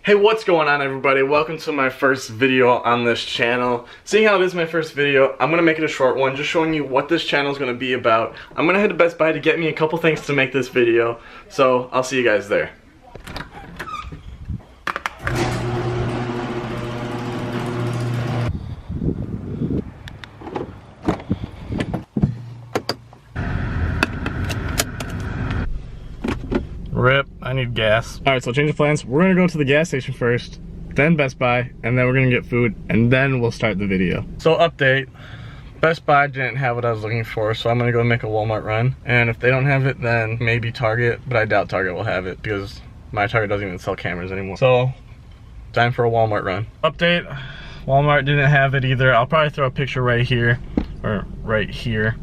Hey, what's going on, everybody? Welcome to my first video on this channel. Seeing how it is my first video, I'm gonna make it a short one, just showing you what this channel is gonna be about. I'm gonna head to Best Buy to get me a couple things to make this video, so I'll see you guys there. Rip, I need gas. Alright, so change of plans. We're gonna go to the gas station first, then Best Buy, and then we're gonna get food, and then we'll start the video. So update, Best Buy didn't have what I was looking for, so I'm gonna go make a Walmart run. And if they don't have it, then maybe Target, but I doubt Target will have it because my Target doesn't even sell cameras anymore. So, time for a Walmart run. Update, Walmart didn't have it either. I'll probably throw a picture right here, or right here,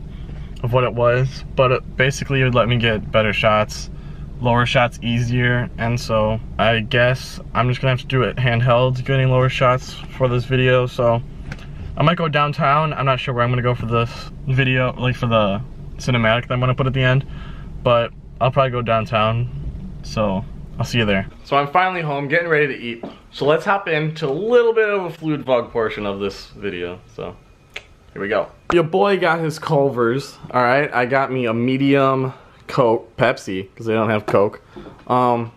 of what it was. But it basically would let me get better shots. Lower shots easier, and so I guess I'm just gonna have to do it handheld, getting lower shots for this video. So I might go downtown. I'm not sure where I'm gonna go for this video, like for the cinematic that I'm gonna put at the end, but I'll probably go downtown, so I'll see you there. So I'm finally home, getting ready to eat, so let's hop into a little bit of a fluid vlog portion of this video. So here we go. Your boy got his Culvers. All right, I got me a medium Coke, Pepsi, because they don't have Coke. I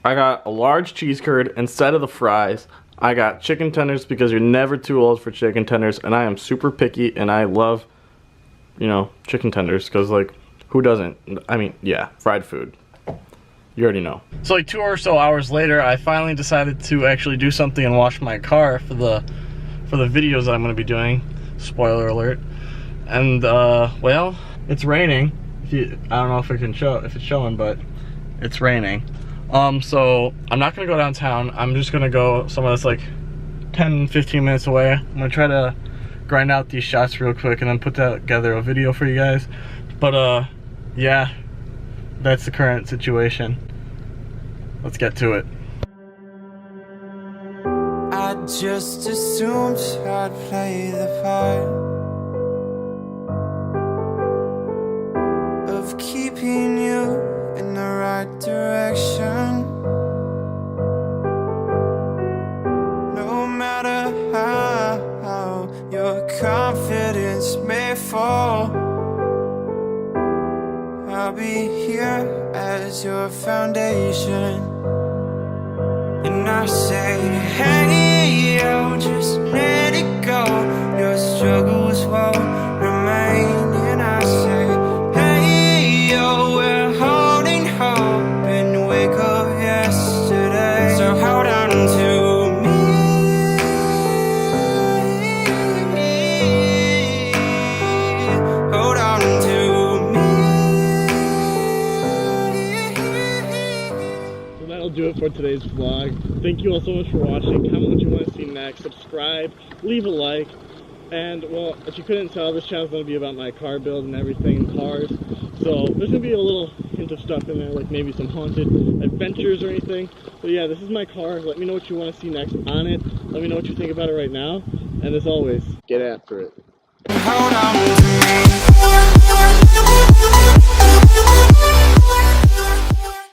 got a large cheese curd instead of the fries. I got chicken tenders because you're never too old for chicken tenders, and I am super picky, and I love, you know, chicken tenders, because, like, who doesn't? I mean, yeah, fried food. You already know. So like 2 or so hours later, I finally decided to actually do something and wash my car for the videos that I'm going to be doing. Spoiler alert. And well, it's raining. I don't know if it can show, if it's showing, but it's raining. So I'm not gonna go downtown. I'm just gonna go somewhere that's like 10-15 minutes away. I'm gonna try to grind out these shots real quick and then put together a video for you guys. But yeah, that's the current situation. Let's get to it. I just assumed I'd play the part of keeping you in the right direction. No matter how your confidence may fall, I'll be here as your foundation. And I say, hey, yo, just let it go. Your struggles won't remain. And I say, do it for today's vlog. Thank you all so much for watching. Comment what you want to see next, subscribe, leave a like, and well, if you couldn't tell, this channel is going to be about my car build and everything, cars. So there's going to be a little hint of stuff in there, like maybe some haunted adventures or anything. But yeah, this is my car. Let me know what you want to see next on it. Let me know what you think about it right now. And as always, get after it. Hold on to me.